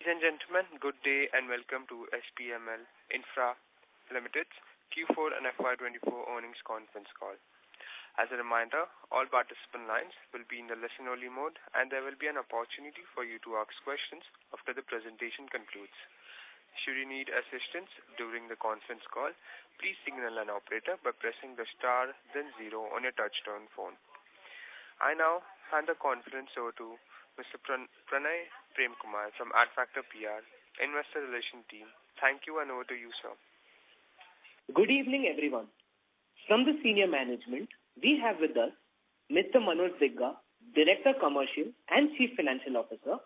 Ladies and gentlemen, good day and welcome to SPML Infra Ltd's Q4 and FY24 earnings conference call. As a reminder, all participant lines will be in the listen-only mode and there will be an opportunity for you to ask questions after the presentation concludes. Should you need assistance during the conference call, please signal an operator by pressing the star then 0 on your touch-tone phone. I now hand the conference over to Mr. Pranay Premkumar from Adfactor PR, Investor Relations Team. Thank you and over to you, sir. Good evening, everyone. From the senior management, we have with us Mr. Manoj Digga, Director Commercial and Chief Financial Officer,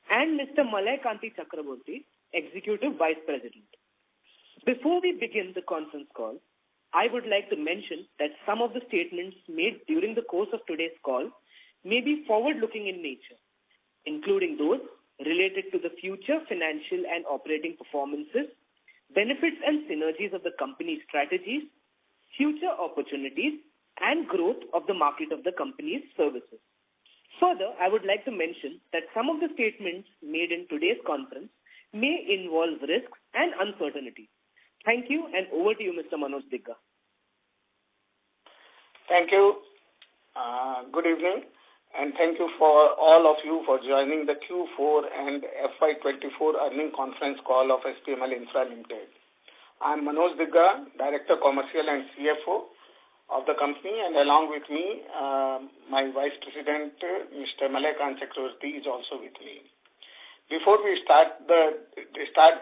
and Mr. Malay Kanti Chakraborty, Executive Vice President. Before we begin the conference call, I would like to mention that some of the statements made during the course of today's call may be forward-looking in nature, including those related to the future financial and operating performances, benefits and synergies of the company's strategies, future opportunities, and growth of the market of the company's services. Further, I would like to mention that some of the statements made in today's conference may involve risks and uncertainty. Thank you, and over to you, Mr. Manoj Digga. Thank you. Good evening. And thank you for all of you for joining the Q4 and FY24 earnings conference call of SPML Infra Ltd. I am Manoj Digga, Director Commercial and CFO of the company, and along with me, my Vice President, Mr. Malay Kanti Chakraborty, is also with me. Before we start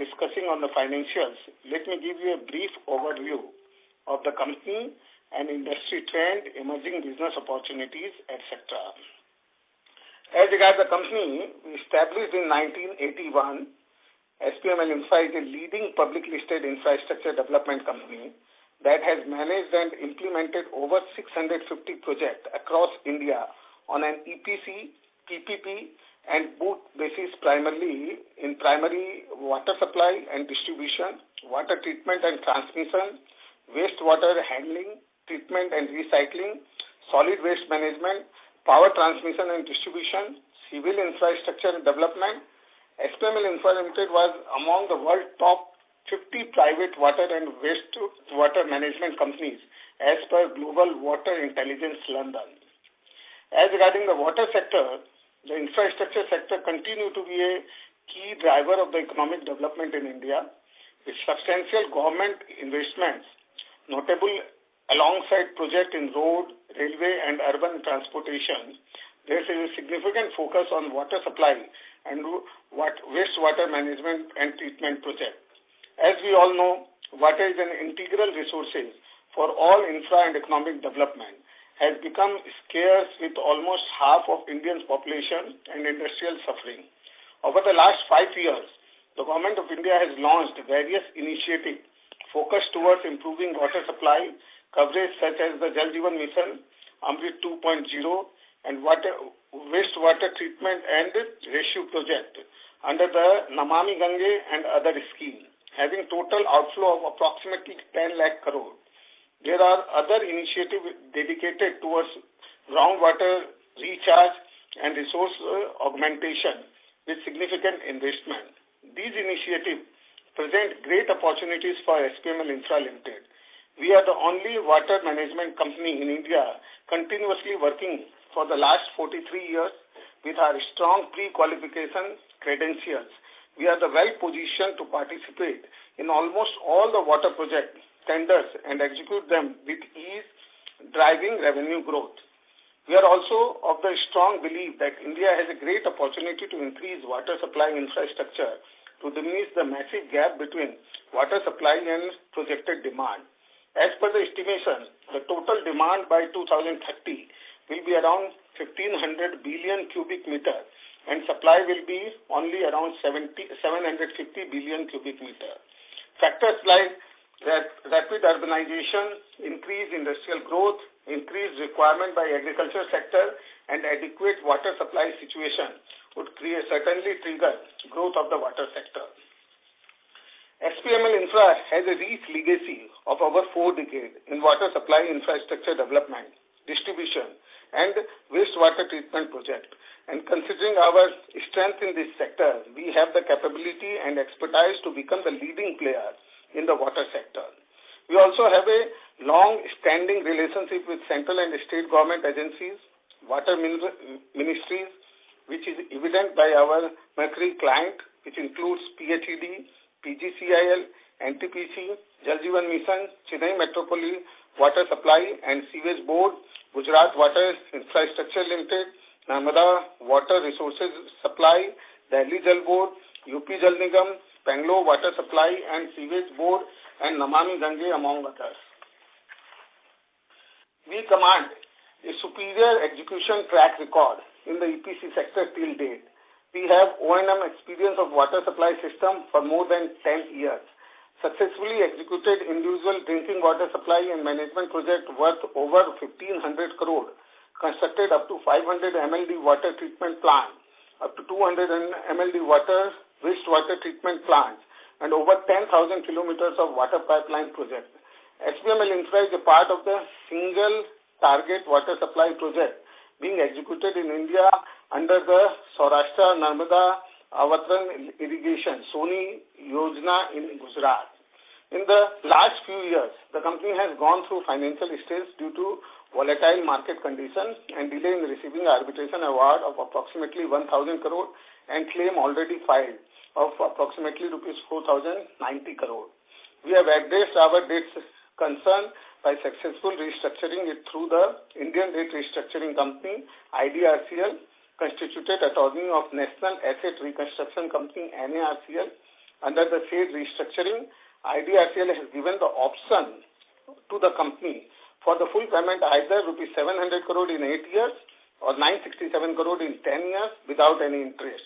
discussing on the financials, let me give you a brief overview of the company and industry trend, emerging business opportunities, etc. As regards the company, we established in 1981, SPML Infra is a leading public listed infrastructure development company that has managed and implemented over 650 projects across India on an EPC, PPP, and BOOT basis, primarily in primary water supply and distribution, water treatment and transmission, wastewater handling, treatment and recycling, solid waste management, power transmission and distribution, civil infrastructure development. SPML Infra Ltd was among the world's top 50 private water and wastewater management companies as per Global Water Intelligence London. As regarding the water sector, the infrastructure sector continues to be a key driver of the economic development in India, with substantial government investments, notable alongside projects in road, railway and urban transportation. There is a significant focus on water supply and wastewater management and treatment projects. As we all know, water is an integral resource for all infra and economic development, has become scarce with almost half of India's population and industrial suffering. Over the last 5 years, the Government of India has launched various initiatives focused towards improving water supply coverage such as the Jal Jeevan Mission, Amrit 2.0, and wastewater treatment and ratio project under the Namami Gange and other schemes, having total outflow of approximately 10 lakh crore. There are other initiatives dedicated towards groundwater recharge and resource augmentation with significant investment. These initiatives present great opportunities for SPML Infra Ltd. We are the only water management company in India continuously working for the last 43 years with our strong pre-qualification credentials. We are well positioned to participate in almost all the water project tenders and execute them with ease, driving revenue growth. We are also of the strong belief that India has a great opportunity to increase water supply infrastructure to diminish the massive gap between water supply and projected demand. As per the estimation, the total demand by 2030 will be around 1,500 billion cubic meter and supply will be only around 750 billion cubic meter. Factors like rapid urbanization, increased industrial growth, increased requirement by agriculture sector and adequate water supply situation would certainly trigger growth of the water sector. SPML Infra has a rich legacy of over 4 decades in water supply infrastructure development, distribution, and wastewater treatment project. And considering our strength in this sector, we have the capability and expertise to become the leading player in the water sector. We also have a long-standing relationship with central and state government agencies, water ministries, which is evident by our mercury client, which includes PHED, PGCIL, NTPC, Jal Jeevan Mission, Chennai Metropolitan Water Supply and Sewage Board, Gujarat Water Infrastructure Ltd, Narmada Water Resources Supply, Delhi Jal Board, UP Jal Nigam, Bangalore Water Supply and Sewage Board, and Namami Gange, among others. We command a superior execution track record in the EPC sector till date. We have O&M experience of water supply system for more than 10 years. Successfully executed individual drinking water supply and management project worth over 1,500 crore, constructed up to 500 MLD water treatment plant, up to 200 MLD wastewater treatment plants, and over 10,000 kilometers of water pipeline project. SPML Infra is a part of the single target water supply project being executed in India under the Saurashtra Narmada Avatran Irrigation SONI Yojana in Gujarat. In the last few years, the company has gone through financial stress due to volatile market conditions and delay in receiving arbitration award of approximately 1,000 crore and claim already filed of approximately rupees 4,090 crore. We have addressed our debts concern by successful restructuring it through the Indian Debt Restructuring Company, IDRCL, constituted attorney of National Asset Reconstruction Company, NARCL. Under the said restructuring, IDRCL has given the option to the company for the full payment either rupees 700 crore in 8 years or 967 crore in 10 years without any interest.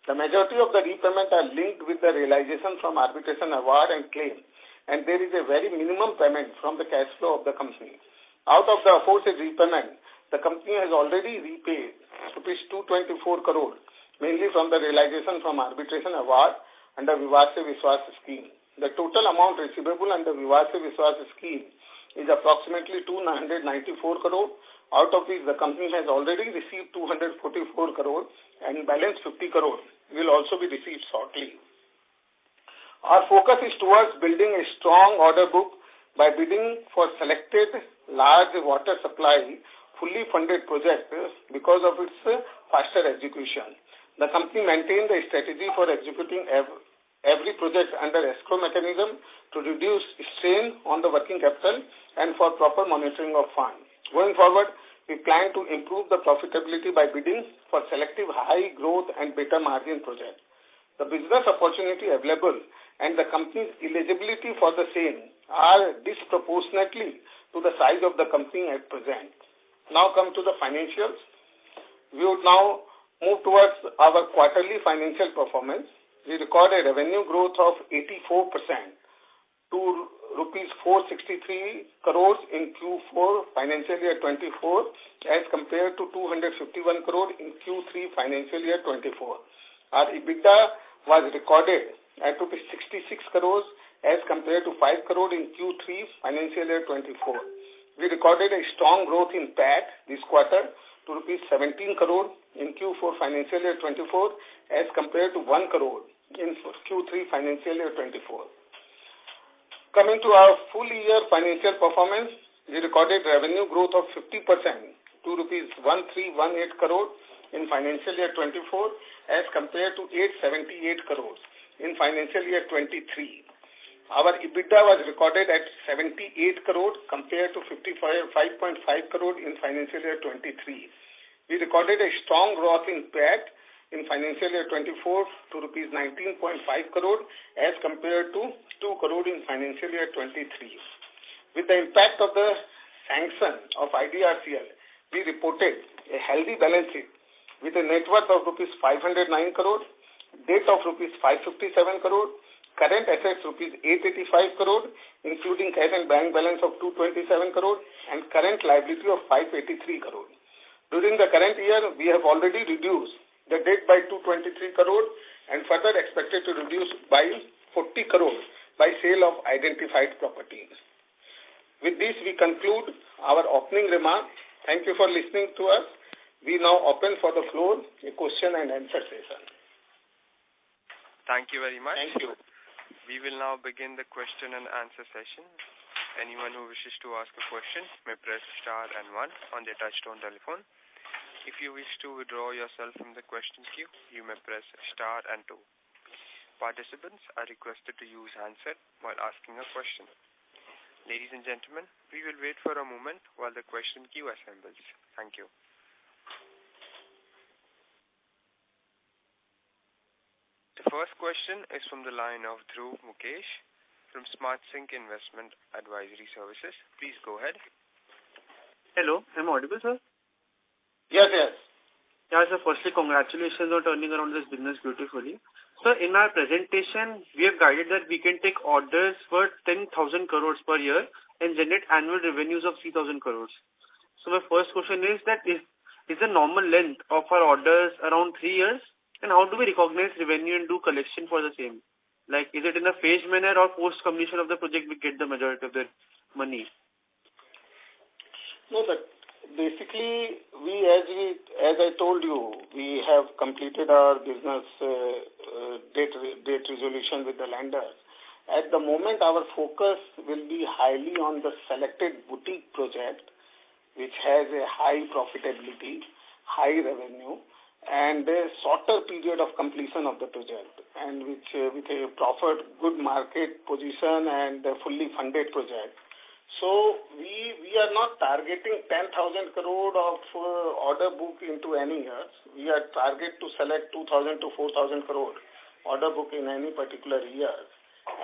The majority of the repayment are linked with the realization from arbitration award and claim, and there is a very minimum payment from the cash flow of the company. Out of the aforesaid repayment, the company has already repaid rupees 224 crore, mainly from the realization from arbitration award under Vivad Se Vishwas scheme. The total amount receivable under Vivad Se Vishwas scheme is approximately 294 crore. Out of this, the company has already received 244 crore and balance 50 crore will also be received shortly. Our focus is towards building a strong order book by bidding for selected large water supply fully funded projects because of its faster execution. The company maintained a strategy for executing every project under escrow mechanism to reduce strain on the working capital and for proper monitoring of funds. Going forward, we plan to improve the profitability by bidding for selective high growth and better margin projects. The business opportunity available and the company's eligibility for the same are disproportionately to the size of the company at present. Now come to the financials. We would now move towards our quarterly financial performance. We recorded a revenue growth of 84% to rupees 463 crores in Q4 financial year 24 as compared to 251 crore in Q3 financial year 24. Our EBITDA was recorded at rupees 66 crores as compared to 5 crore in Q3 financial year 24. We recorded a strong growth in PAT this quarter to rupees 17 crore in Q4 financial year 24 as compared to 1 crore in Q3 financial year 24. Coming to our full year financial performance, we recorded revenue growth of 50% to rupees 1318 crore in financial year 24 as compared to 878 crores in financial year 23. Our EBITDA was recorded at 78 crore compared to 55.5 crore in financial year 23. We recorded a strong growth in PAT in financial year 24 to rupees 19.5 crore as compared to 2 crore in financial year 23. With the impact of the sanction of IDRCL, we reported a healthy balance sheet with a net worth of rupees 509 crore, debt of rupees 557 crore, current assets rupees 885 crore, including cash and bank balance of 227 crore, and current liability of 583 crore. During the current year, we have already reduced the debt by 223 crore and further expected to reduce by 40 crore by sale of identified properties. With this, we conclude our opening remarks. Thank you for listening to us. we now open for the floor a question and answer session. Thank you very much. Thank you. We will now begin the question and answer session. Anyone who wishes to ask a question may press star and 1 on their touchtone telephone. If you wish to withdraw yourself from the question queue, you may press star and 2. Participants are requested to use handset while asking a question. Ladies and gentlemen, we will wait for a moment while the question queue assembles. Thank you. The first question is from the line of Dhruv Mukesh from Smart Sync Investment Advisory Services. Please go ahead. Hello, am I audible, sir? Yes. Yeah, sir, firstly, congratulations on turning around this business beautifully. Sir, in our presentation, we have guided that we can take orders for 10,000 crores per year and generate annual revenues of 3,000 crores. So my first question is that is the normal length of our orders around 3 years? And how do we recognize revenue and do collection for the same? Like, is it in a phased manner or post completion of the project we get the majority of the money? No, but basically, as I told you, we have completed our business debt resolution with the lenders. At the moment, our focus will be highly on the selected boutique project, which has a high profitability, high revenue, and a shorter period of completion of the project, and which with a proper good market position and a fully funded project. So we are not targeting 10,000 crore of order book into any years. We are target to select 2,000 to 4,000 crore order book in any particular year,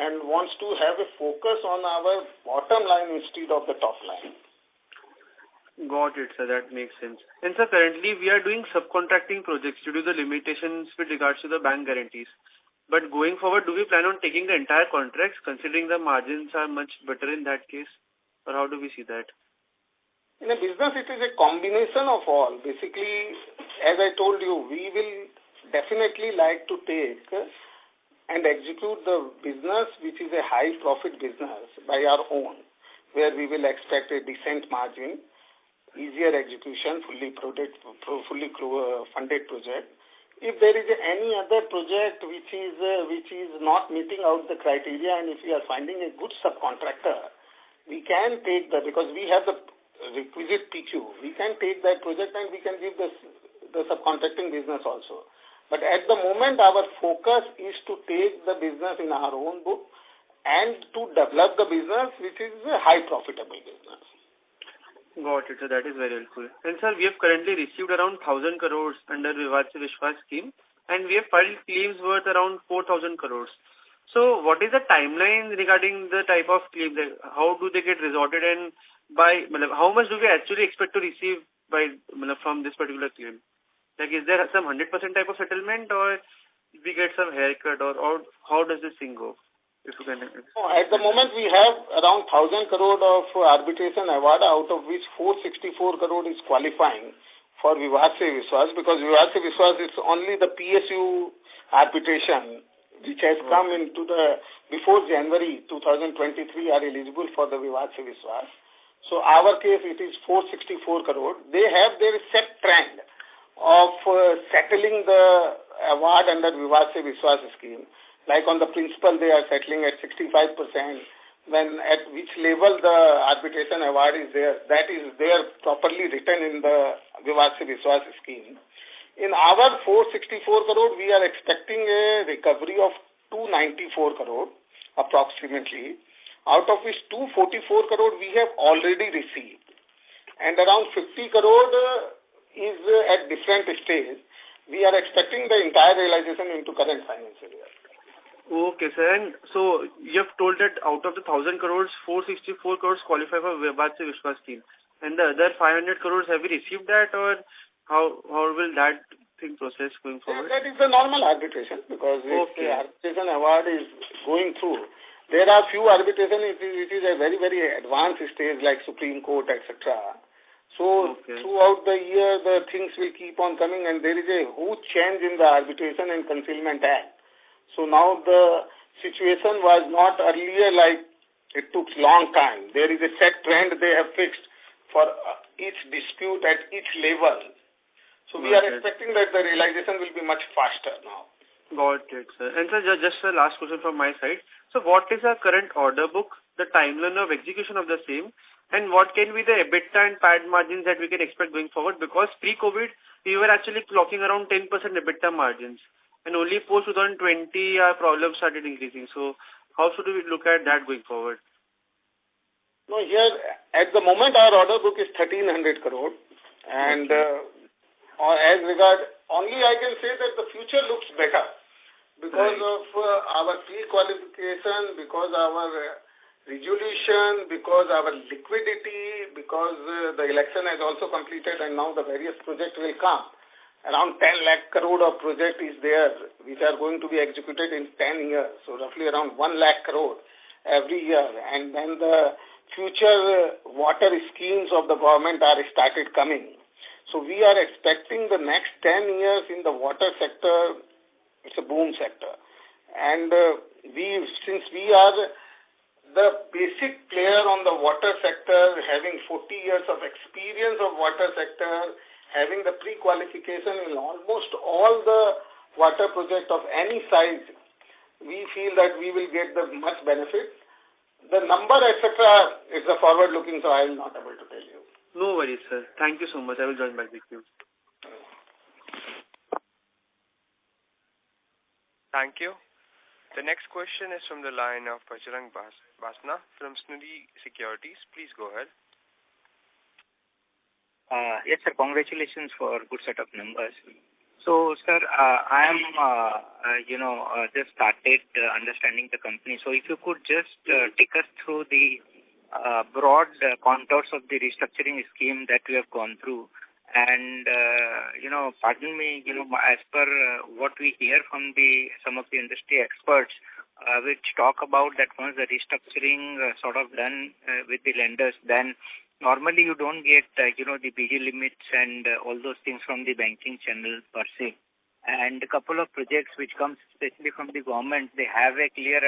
and wants to have a focus on our bottom line instead of the top line. Got it, sir. That makes sense. And sir, currently we are doing subcontracting projects due to the limitations with regards to the bank guarantees. But going forward, do we plan on taking the entire contracts, considering the margins are much better in that case? Or how do we see that? In a business, it is a combination of all. Basically, as I told you, we will definitely like to take and execute the business which is a high profit business by our own, where we will expect a decent margin, easier execution, fully funded project. If there is any other project which is not meeting out the criteria, and if we are finding a good subcontractor, we can take that, because we have the requisite PQ. We can take that project and we can give the subcontracting business also. But at the moment, our focus is to take the business in our own book and to develop the business which is a high profitable business. Got it, so that is very helpful. And sir, we have currently received around 1,000 crores under Vivad Se Vishwas scheme, and we have filed claims worth around 4,000 crores. So what is the timeline regarding the type of claim? How do they get resorted, and by how much do we actually expect to receive by from this particular claim? Like, is there some 100% type of settlement, or we get some haircut, or how does this thing go? If you can. At the moment, we have around 1,000 crore of arbitration award, out of which 464 crore is qualifying for Vivad Se Vishwas, because Vivad Se Vishwas is only the PSU arbitration which has come into the before January 2023 are eligible for the Vivad Se Vishwas. So our case, it is 464 crore. They have their set trend of settling the award under Vivad Se Vishwas scheme. Like on the principal, they are settling at 65%. When at which level the arbitration award is there, that is there properly written in the Vivad Se Vishwas scheme. In our 464 crore, we are expecting a recovery of 294 crore approximately, out of which 244 crore we have already received, and around 50 crore is at different stage. We are expecting the entire realization into current financial year. Okay, sir. And so you have told that out of the 1,000 crores, 464 crores qualify for Vivad Se Vishwas scheme, and the other 500 crores, have we received that, or how will that thing process going forward? That is the normal arbitration, because if the arbitration award is going through, there are few arbitration it is a very, very advanced stage like Supreme Court, etc. So throughout the year, the things will keep on coming, and there is a huge change in the Arbitration and Concealment Act. So now the situation was not earlier like it took long time. There is a set trend they have fixed for each dispute at each level. So we are expecting that the realization will be much faster now. Got it, sir. And sir, just a last question from my side. So what is our current order book, the timeline of execution of the same, and what can be the EBITDA and PAT margins that we can expect going forward? Because pre-COVID, we were actually clocking around 10% EBITDA margins, and only post-2020, our problems started increasing. So how should we look at that going forward? No, here, at the moment, our order book is 1,300 crore, and as regard, only I can say that the future looks better because of our pre-qualification, because our resolution, because our liquidity, because the election has also completed and now the various projects will come. Around 10 lakh crore of project is there which are going to be executed in 10 years. So roughly around 1 lakh crore every year. And then the future water schemes of the government are started coming. So we are expecting the next 10 years in the water sector, it's a boom sector. And since we are the basic player on the water sector, having 40 years of experience of water sector, having the pre-qualification in almost all the water projects of any size, we feel that we will get the much benefit. The number, etc., is the forward-looking, so I am not able to tell you. No worries, sir. Thank you so much. I will join back with you. Thank you. The next question is from the line of Bajrang Basna from Snudi Securities. Please go ahead. Yes, sir. Congratulations for good set of numbers. So, sir, I am, just started understanding the company. So, if you could just take us through the broad contours of the restructuring scheme that we have gone through. And, pardon me, as per what we hear from some of the industry experts, which talk about that once the restructuring sort of done with the lenders, then normally you don't get, the BG limits and all those things from the banking channel per se. And a couple of projects which comes especially from the government, they have a clear,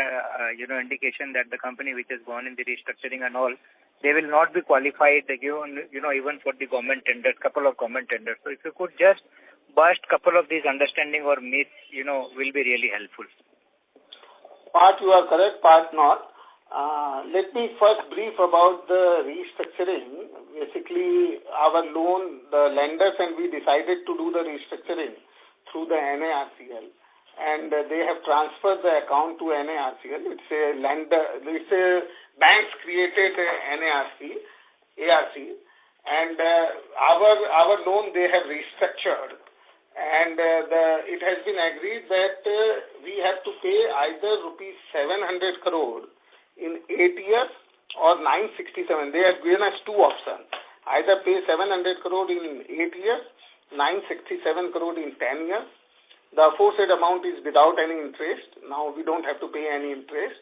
indication that the company which has gone in the restructuring and all, they will not be qualified, even for the government tenders, couple of government tenders. So if you could just burst couple of these understanding or myths, will be really helpful. Part you are correct, part not. Let me first brief about the restructuring. Basically, our loan, the lenders and we decided to do the restructuring through the NARCL, and they have transferred the account to NARCL. It's a banks created ARC, and our loan they have restructured, and it has been agreed that we have to pay either rupees 700 crore in 8 years or 967. They have given us two options: either pay 700 crore in 8 years, 967 crore in 10 years. The aforesaid amount is without any interest. Now we don't have to pay any interest.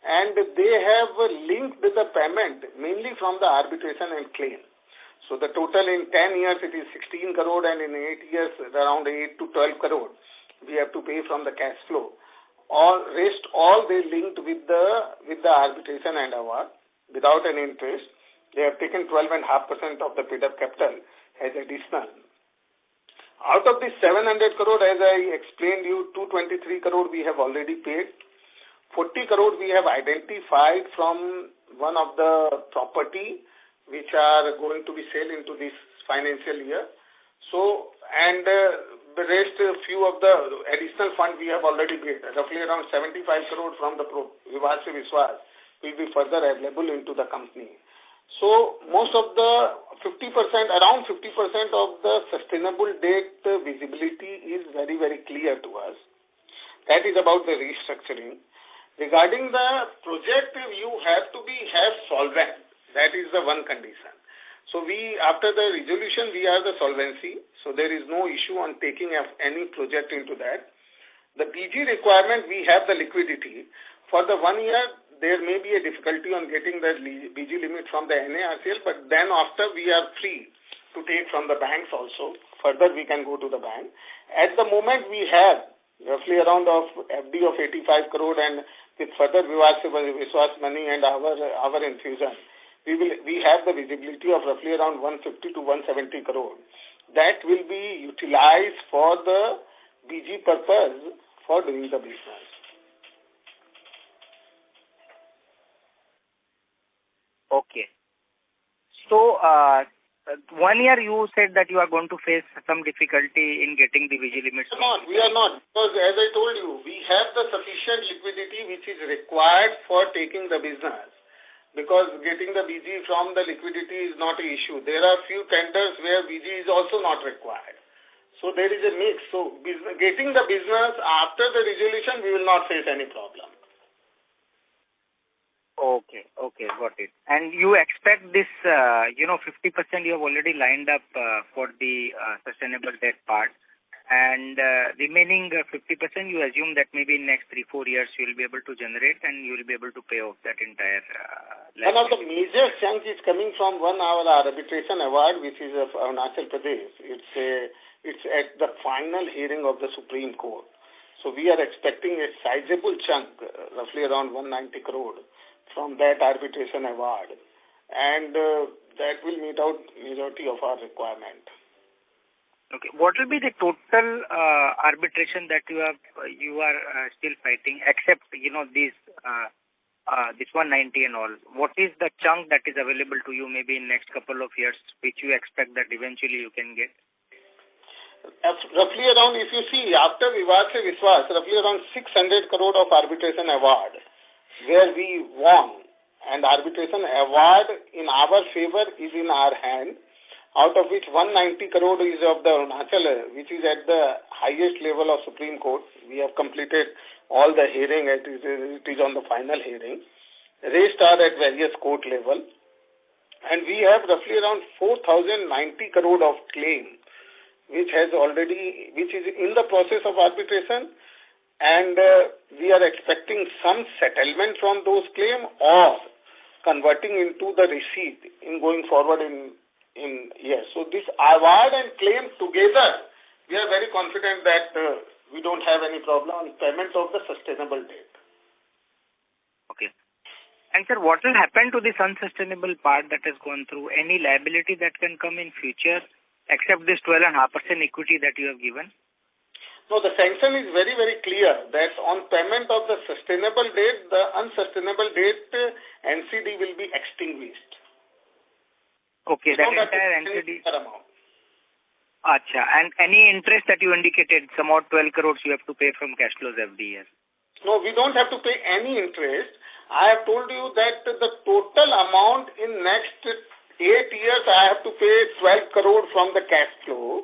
And they have linked the payment mainly from the arbitration and claim. So the total in 10 years it is 16 crore and in 8 years around 8 to 12 crore we have to pay from the cash flow. All they linked with the arbitration and award without any interest. They have taken 12.5% of the paid-up capital as additional. Out of this 700 crore, as I explained you, 223 crore we have already paid. 40 crore we have identified from one of the property which are going to be sold into this financial year. So, and the rest, few of the additional fund we have already paid. Roughly around 75 crore from the Vivad Se Vishwas will be further available into the company. So, most of the around 50% of the sustainable debt visibility is very, very clear to us. That is about the restructuring. Regarding the project, you have to have solvent. That is the one condition. So after the resolution, we are the solvency. So there is no issue on taking any project into that. The BG requirement, we have the liquidity. For the 1 year, there may be a difficulty on getting the BG limit from the NARCL, but then after we are free to take from the banks also. Further, we can go to the bank. At the moment, we have roughly around of FD of 85 crore and with further Vivad Se Vishwas money and our infusion, we have the visibility of roughly around 150 to 170 crore. that will be utilized for the BG purpose for doing the business. Okay. So, 1 year you said that you are going to face some difficulty in getting the BG limits. We are not. Because as I told you, we have the sufficient liquidity which is required for taking the business. Because getting the BG from the liquidity is not an issue. There are few tenders where BG is also not required. So there is a mix. So getting the business after the resolution, we will not face any problem. Okay, got it. And you expect this, 50% you have already lined up for the sustainable debt part, and remaining 50% you assume that maybe in next 3-4 years you will be able to generate and you will be able to pay off that entire One of the major chunk is coming from our arbitration award, which is of Arunachal Pradesh. It's at the final hearing of the Supreme Court. So we are expecting a sizable chunk, roughly around 190 crore. From that arbitration award, and that will meet out majority of our requirement. Okay, what will be the total arbitration that you are still fighting, except this 190 and all? What is the chunk that is available to you maybe in next couple of years, which you expect that eventually you can get? Roughly around, if you see, after Vivad Se Vishwas, roughly around 600 crore of arbitration award, where we won, and arbitration award in our favor is in our hand, out of which 190 crore is of the Arunachal, which is at the highest level of Supreme Court. We have completed all the hearing, it is on the final hearing. Rest are at various court level. And we have roughly around 4,090 crore of claim, which is in the process of arbitration. And we are expecting some settlement from those claims or converting into the receipt in going forward in years. So this award and claim together, we are very confident that we don't have any problem on payment of the sustainable debt. Okay. And sir, what will happen to this unsustainable part that has gone through? Any liability that can come in future except this 12.5% equity that you have given? No, the sanction is very, very clear that on payment of the sustainable debt, the unsustainable debt NCD will be extinguished. Okay, that entire NCD. Acha, and any interest that you indicated, some odd 12 crores you have to pay from cash flows every year? No, we don't have to pay any interest. I have told you that the total amount in next 8 years I have to pay 12 crore from the cash flow,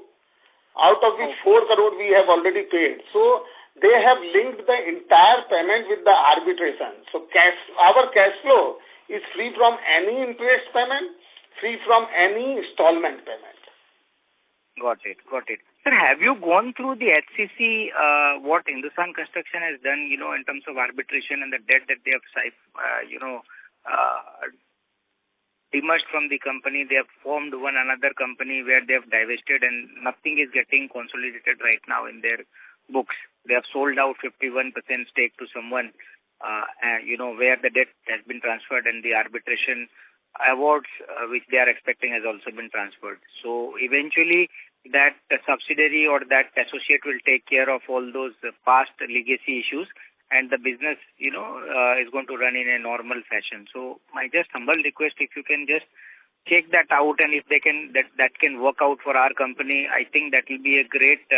out of which 4 crore we have already paid. So they have linked the entire payment with the arbitration. So our cash flow is free from any interest payment, free from any installment payment. Got it. Sir, have you gone through the HCC, what Hindustan Construction has done, in terms of arbitration and the debt that they have, demerged from the company? They have formed one another company where they have divested and nothing is getting consolidated right now in their books. They have sold out 51% stake to someone, where the debt has been transferred and the arbitration awards which they are expecting has also been transferred. So eventually that subsidiary or that associate will take care of all those past legacy issues, and the business, is going to run in a normal fashion. So my just humble request, if you can just check that out, and if they can, that can work out for our company, I think that will be a great,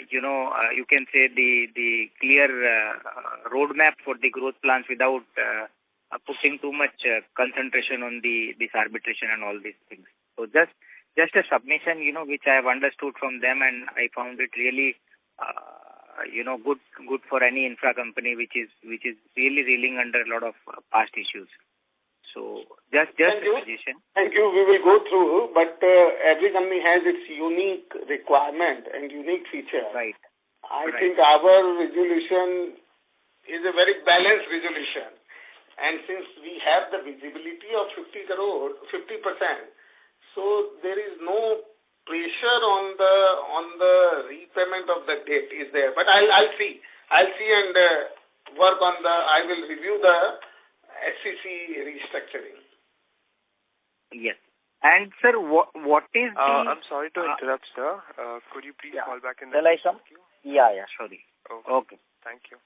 you can say the clear roadmap for the growth plans without putting too much concentration on this arbitration and all these things. So just a submission, which I have understood from them, and I found it really, good for any infra company which is really reeling under a lot of past issues. So just a suggestion. Thank you. We will go through, but every company has its unique requirement and unique feature. Right. I think our resolution is a very balanced resolution. And since we have the visibility of 50%, so there is no pressure on the repayment of the debt is there. But I'll see and work on I will review the SCC restructuring. Yes. And sir, what is the... I'm sorry to interrupt, sir. Could you please call back in the queue? Yeah, sorry. Okay. Thank you.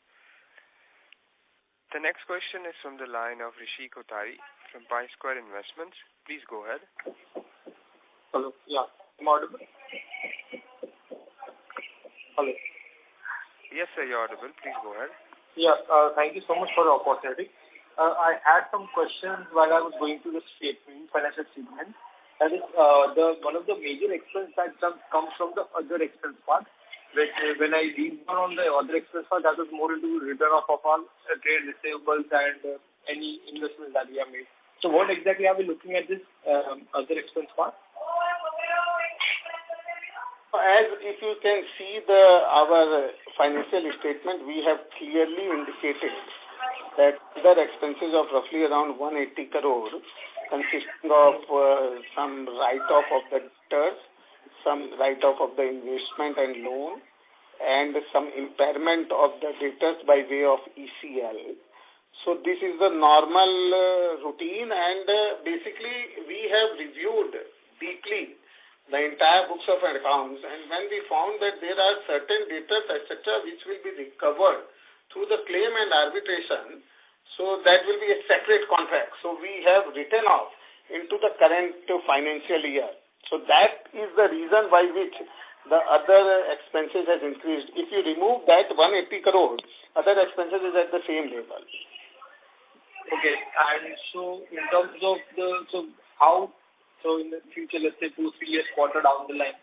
The next question is from the line of Rishi Kotari from Pi Square Investments. Please go ahead. Hello. Yeah. Am I audible? Hello. Yes, sir, you're audible. Please go ahead. Yeah. Thank you so much for the opportunity. I had some questions while I was going through the financial statement. That is, one of the major expense that comes from the other expense part. Which, when I read down on the other expense part, that was more into return of all trade receivables and any investments that we have made. So, what exactly are we looking at this other expense part? As if you can see our financial statement, we have clearly indicated that other expenses of roughly around 180 crore, consisting of some write-off of the debtors, some write-off of the investment and loan, and some impairment of the debtors by way of ECL. So this is the normal routine, and basically we have reviewed deeply the entire books of accounts, and when we found that there are certain debtors, etc., which will be recovered through the claim and arbitration, so that will be a separate contract. So we have written off into the current financial year. So that is the reason why which the other expenses has increased. If you remove that 180 crore, other expenses is at the same level. Okay. And so in terms of in the future, let's say 2-3 years quarter down the line,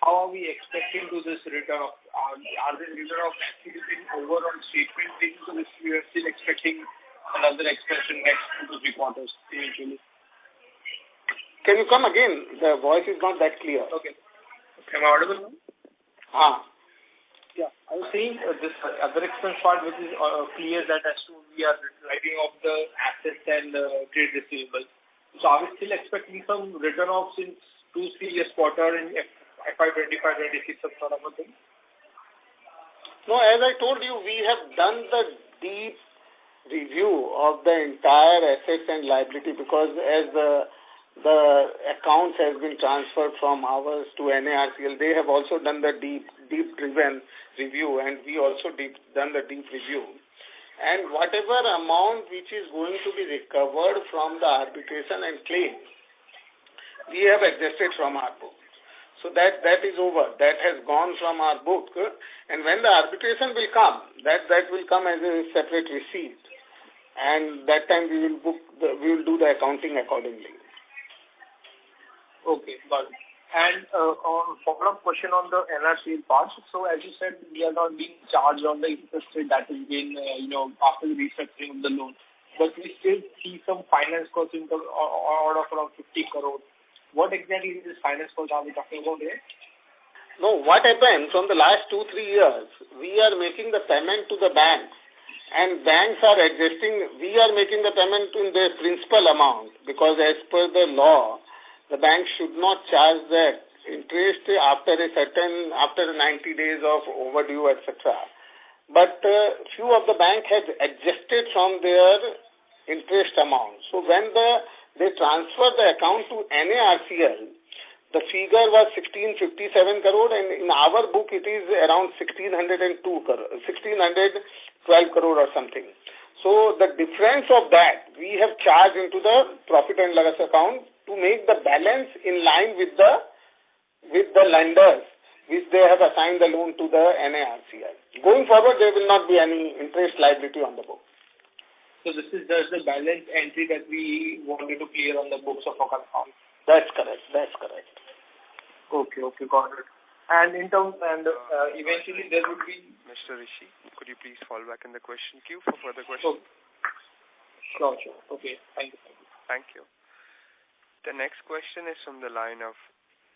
how are we expecting to this return of, are the return of actually been over on statement basis, so we are still expecting another expansion next 2-3 quarters eventually? Can you come again? The voice is not that clear. Okay. Am I audible now? Yeah. I was saying this other expense part, which is clear that as to we are writing off the assets and trade receivables. So are we still expecting some return offs in 2-3 years quarter in FY25-26 sort of a thing? No, as I told you, we have done the deep review of the entire assets and liability, because as the accounts has been transferred from ours to NARCL, they have also done the deep driven review, and we also done the deep review. And whatever amount which is going to be recovered from the arbitration and claim, we have adjusted from our book. So that is over. That has gone from our book. And when the arbitration will come, that will come as a separate receipt. And that time we will do the accounting accordingly. Okay, got it. And on follow-up question on the NRCL part. So as you said, we are not being charged on the interest rate that has been, after the restructuring of the loan. But we still see some finance costs in the order of around 50 crore. What exactly is this finance cost are we talking about here? No, what happened from the last 2-3 years, we are making the payment to the banks, and banks are adjusting. We are making the payment in the principal amount, because as per the law, the bank should not charge the interest after 90 days of overdue, etc. But few of the bank has adjusted from their interest amount. So when they transfer the account to NARCL, the figure was 1657 crore, and in our book it is around 1612 crore or something. So the difference of that we have charged into the profit and loss account to make the balance in line with the lenders which they have assigned the loan to the NARCL. Going forward, there will not be any interest liability on the book. So this is just the balance entry that we wanted to clear on the books of our account. That's correct. Okay, got it. And in terms, eventually there would be... Mr. Rishi, could you please fall back in the question queue for further questions? Sure. Okay, thank you. Thank you. The next question is from the line of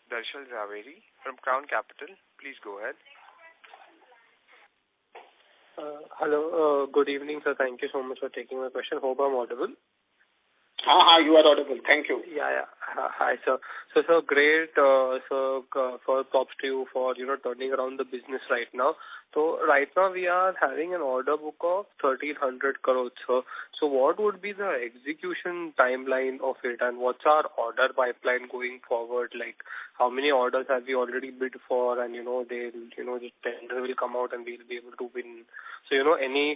Darshal Zaveri from Crown Capital. Please go ahead. Hello. Good evening, sir. Thank you so much for taking my question. Hope I'm audible. You are audible. Thank you. Yeah. Hi, sir. So, sir, great, for props to you for, turning around the business right now. So, right now we are having an order book of 1,300 crores, sir. So, what would be the execution timeline of it, and what's our order pipeline going forward? Like, how many orders have we already bid for, and, the tender will come out and we'll be able to win. So, any